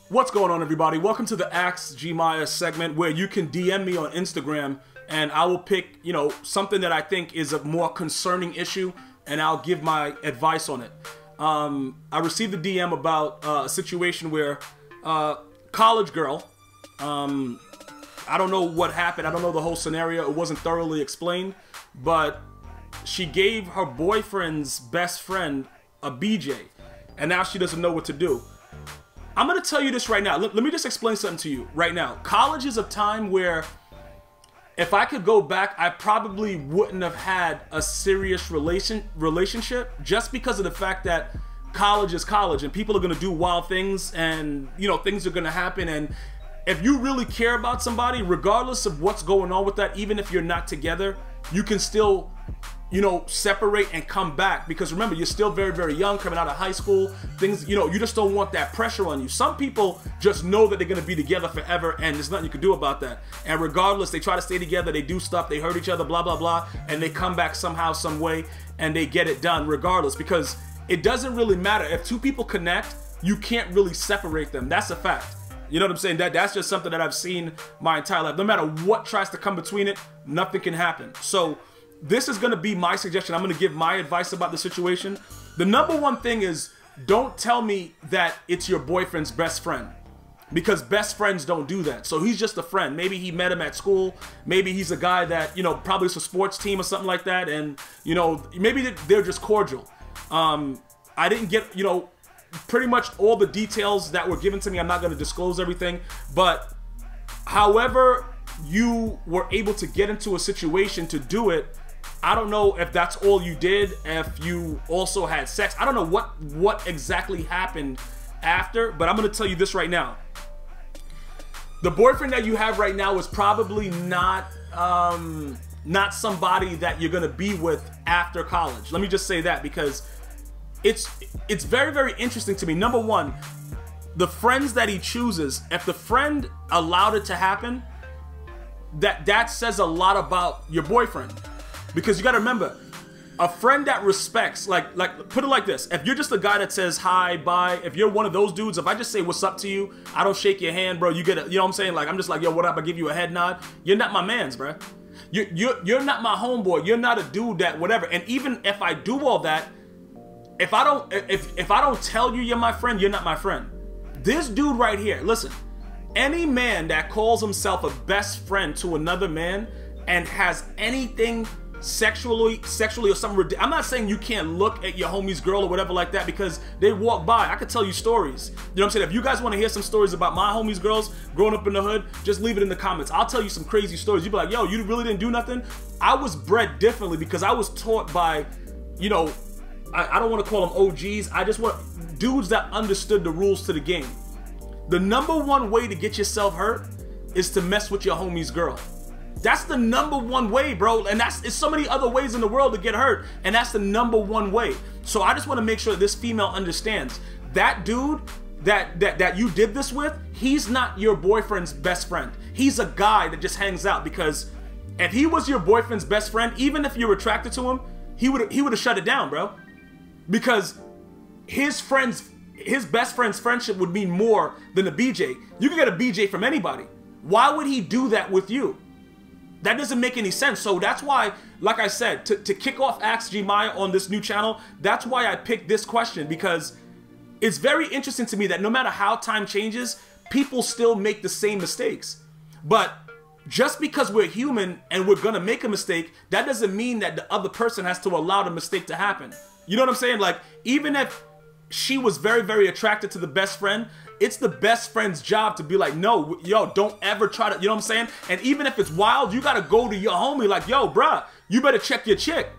What's going on, everybody? Welcome to the Ask Gmia segment where you can DM me on Instagram and I will pick, something that I think is a more concerning issue and I'll give my advice on it. I received a DM about a situation where college girl, I don't know what happened. I don't know the whole scenario. It wasn't thoroughly explained, but she gave her boyfriend's best friend a BJ and now she doesn't know what to do. I'm going to tell you this right now. Let me just explain something to you right now. College is a time where if I could go back, I probably wouldn't have had a serious relationship just because of the fact that college is college and people are going to do wild things and, things are going to happen. And if you really care about somebody, regardless of what's going on with that, even if you're not together, you can still separate and come back, because remember, you're still very, very young, coming out of high school. Things, you just don't want that pressure on you. Some people just know that they're going to be together forever and there's nothing you can do about that. And regardless, they try to stay together, they do stuff, they hurt each other, blah, blah, blah, and they come back somehow, some way, and they get it done regardless, because it doesn't really matter. If two people connect, you can't really separate them. That's a fact. You know what I'm saying? That's just something that I've seen my entire life. No matter what tries to come between it, nothing can happen. So this is going to be my suggestion. I'm going to give my advice about the situation. The number one thing is, don't tell me that it's your boyfriend's best friend, because best friends don't do that. So he's just a friend. Maybe he met him at school. Maybe he's a guy that, probably it's a sports team or something like that. And, maybe they're just cordial. I didn't get, pretty much all the details that were given to me. I'm not going to disclose everything, but however you were able to get into a situation to do it, I don't know if that's all you did, if you also had sex. I don't know what exactly happened after, but I'm going to tell you this right now. The boyfriend that you have right now is probably not somebody that you're going to be with after college. Let me just say that, because it's very, very interesting to me. Number one, the friends that he chooses, if the friend allowed it to happen, that says a lot about your boyfriend. Because you got to remember, a friend that respects, like put it like this, if you're just a guy that says hi, bye, if you're one of those dudes, if I just say what's up to you, I don't shake your hand, bro, you get it, you know what I'm saying? Like, I'm just like, yo, what up? I give you a head nod. You're not my mans, bro. You're not my homeboy. You're not a dude that whatever. And even if I do all that, if I don't tell you you're my friend, you're not my friend. This dude right here, listen, any man that calls himself a best friend to another man and has anything sexually or something, I'm not saying you can't look at your homie's girl or whatever like that, because they walk by. I could tell you stories. You know what I'm saying? If you guys want to hear some stories about my homie's girls growing up in the hood, just leave it in the comments. I'll tell you some crazy stories. You'd be like, yo, you really didn't do nothing? I was bred differently because I was taught by, I don't want to call them OGs. I just want dudes that understood the rules to the game. The number one way to get yourself hurt is to mess with your homie's girl. That's the number one way, bro. And it's so many other ways in the world to get hurt, and that's the number one way. So I just want to make sure that this female understands that dude that you did this with, he's not your boyfriend's best friend. He's a guy that just hangs out, because if he was your boyfriend's best friend, even if you're attracted to him, he would have shut it down, bro. Because his best friend's friendship would mean more than a BJ. You can get a BJ from anybody. Why would he do that with you? That doesn't make any sense. So that's why, like I said, to kick off Ask Gmia on this new channel, that's why I picked this question, because it's very interesting to me that no matter how time changes, people still make the same mistakes. But just because we're human and we're gonna make a mistake, that doesn't mean that the other person has to allow the mistake to happen. You know what I'm saying? Like, even if she was very, very attracted to the best friend, it's the best friend's job to be like, no, yo, don't ever try to, you know what I'm saying? And even if it's wild, you gotta go to your homie like, yo, bruh, you better check your chick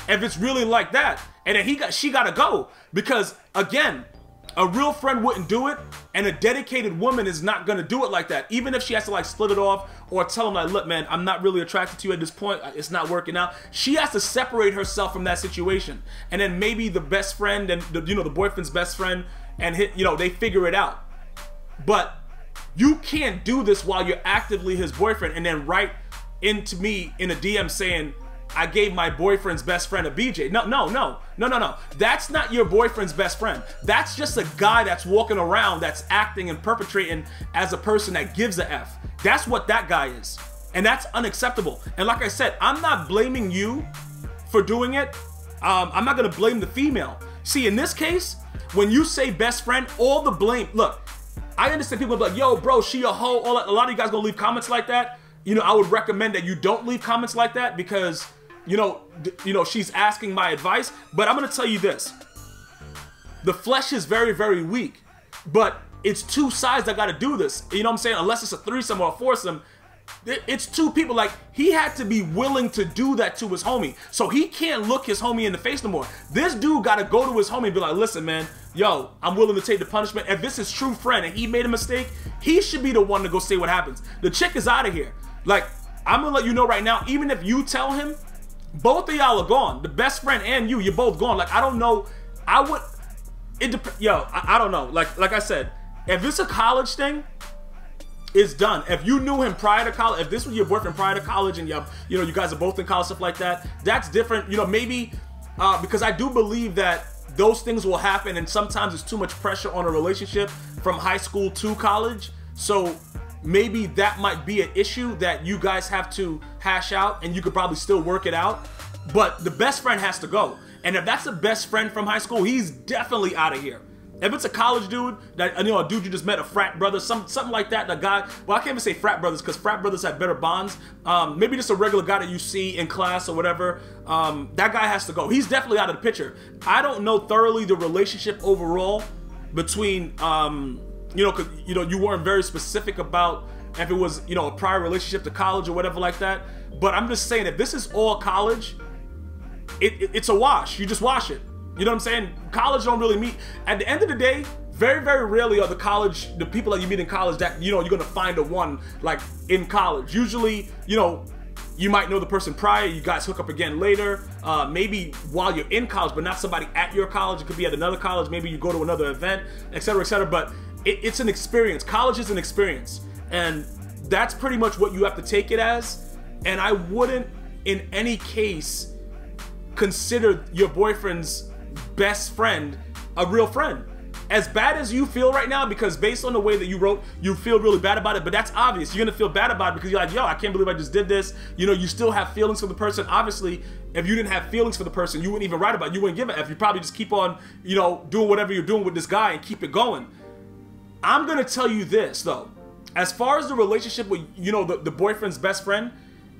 if it's really like that. And then she gotta go. Because again, a real friend wouldn't do it, and a dedicated woman is not gonna do it like that. Even if she has to like split it off or tell him like, look, man, I'm not really attracted to you at this point. It's not working out. She has to separate herself from that situation. And then maybe the best friend and the boyfriend's best friend and they figure it out. But you can't do this while you're actively his boyfriend and then write into me in a DM saying, I gave my boyfriend's best friend a BJ. No. That's not your boyfriend's best friend. That's just a guy that's walking around, that's acting and perpetrating as a person that gives a F. That's what that guy is. And that's unacceptable. And like I said, I'm not blaming you for doing it. I'm not gonna blame the female. See, in this case, when you say best friend, all the blame, look, I understand people be like, yo, bro, she a hoe. All that. A lot of you guys gonna leave comments like that. You know, I would recommend that you don't leave comments like that because, you know, she's asking my advice. But I'm gonna tell you this: the flesh is very, very weak. But it's two sides that gotta do this. You know what I'm saying? Unless it's a threesome or a foursome, it's two people. Like, he had to be willing to do that to his homie. So he can't look his homie in the face no more. This dude gotta go to his homie and be like, listen, man, yo, I'm willing to take the punishment. If this is true friend and he made a mistake, he should be the one to go say what happens. The chick is out of here. Like, I'm gonna let you know right now, even if you tell him, both of y'all are gone. The best friend and you're both gone. Like, I don't know. I would, I don't know. Like I said, if it's a college thing, it's done. If you knew him prior to college, if this was your boyfriend prior to college and you guys are both in college, stuff like that, that's different. You know, maybe, because I do believe that those things will happen, and sometimes it's too much pressure on a relationship from high school to college. So maybe that might be an issue that you guys have to hash out, and you could probably still work it out. But the best friend has to go. And if that's a best friend from high school, he's definitely out of here. If it's a college dude, that, you know, a dude you just met, a frat brother, something like that, a guy, well, I can't even say frat brothers because frat brothers have better bonds. Maybe just a regular guy that you see in class or whatever, that guy has to go. He's definitely out of the picture. I don't know thoroughly the relationship overall between, you know, 'cause, you know, you weren't very specific about if it was, you know, a prior relationship to college or whatever like that. But I'm just saying, if this is all college, it's a wash. You just wash it. You know what I'm saying? College don't really meet. At the end of the day, very, very rarely are the people that you meet in college that, you know, you're gonna find a one like in college. Usually, you know, you might know the person prior, you guys hook up again later, maybe while you're in college, but not somebody at your college. It could be at another college, maybe you go to another event, etc., etc. But it's an experience. College is an experience. And that's pretty much what you have to take it as. And I wouldn't, in any case, consider your boyfriend's best friend a real friend. As bad as you feel right now, because based on the way that you wrote, you feel really bad about it, but that's obvious. You're gonna feel bad about it because you're like, yo, I can't believe I just did this. You know, you still have feelings for the person. Obviously, if you didn't have feelings for the person, you wouldn't even write about it. You wouldn't give a F. You probably just keep on, you know, doing whatever you're doing with this guy and keep it going. I'm gonna tell you this, though. As far as the relationship with, you know, the boyfriend's best friend,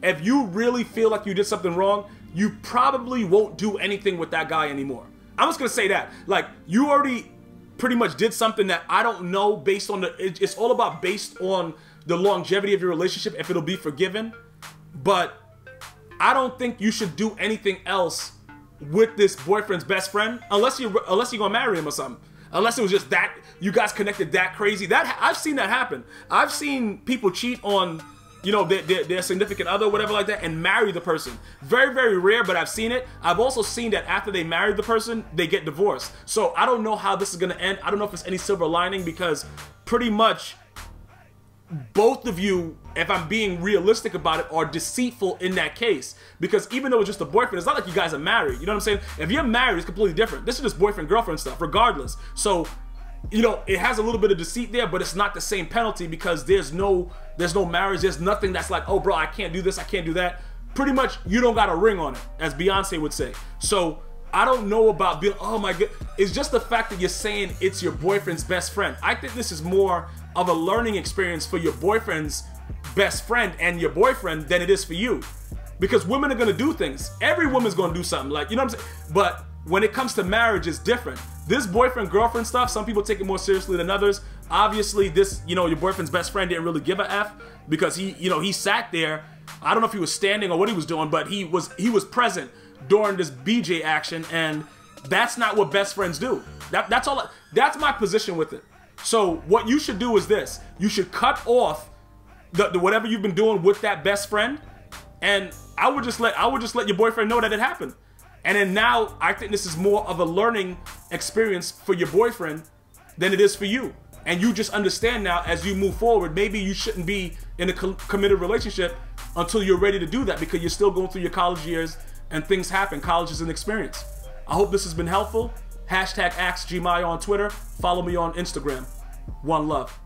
if you really feel like you did something wrong, you probably won't do anything with that guy anymore. I'm just gonna say that. Like, you already pretty much did something that I don't know based on it's all about based on the longevity of your relationship, if it'll be forgiven. But I don't think you should do anything else with this boyfriend's best friend unless you're gonna marry him or something. Unless it was just that you guys connected that crazy. That I've seen that happen. I've seen people cheat on, you know, their significant other, whatever like that, and marry the person. Very, very rare, but I've seen it. I've also seen that after they marry the person, they get divorced. So I don't know how this is gonna end. I don't know if it's any silver lining, because pretty much both of you, if I'm being realistic about it, are deceitful in that case. Because even though it's just a boyfriend, it's not like you guys are married. You know what I'm saying? If you're married, it's completely different. This is just boyfriend, girlfriend stuff, regardless. So, you know, it has a little bit of deceit there, but it's not the same penalty because there's no marriage. There's nothing that's like, oh, bro, I can't do this, I can't do that. Pretty much, you don't got a ring on it, as Beyonce would say. So I don't know about being, oh my God. It's just the fact that you're saying it's your boyfriend's best friend. I think this is more of a learning experience for your boyfriend's best friend and your boyfriend than it is for you. Because women are gonna do things. Every woman's gonna do something, like, you know what I'm saying? But when it comes to marriage, it's different. This boyfriend-girlfriend stuff, some people take it more seriously than others. Obviously, this, you know, your boyfriend's best friend didn't really give a F because he, you know, he sat there. I don't know if he was standing or what he was doing, but he was present during this BJ action, and that's not what best friends do. That's all. That's my position with it. So what you should do is this: you should cut off the whatever you've been doing with that best friend, and I would just let your boyfriend know that it happened. And then now I think this is more of a learning experience for your boyfriend than it is for you. And you just understand now as you move forward, maybe you shouldn't be in a committed relationship until you're ready to do that, because you're still going through your college years and things happen. College is an experience. I hope this has been helpful. Hashtag askgmia on Twitter. Follow me on Instagram. One love.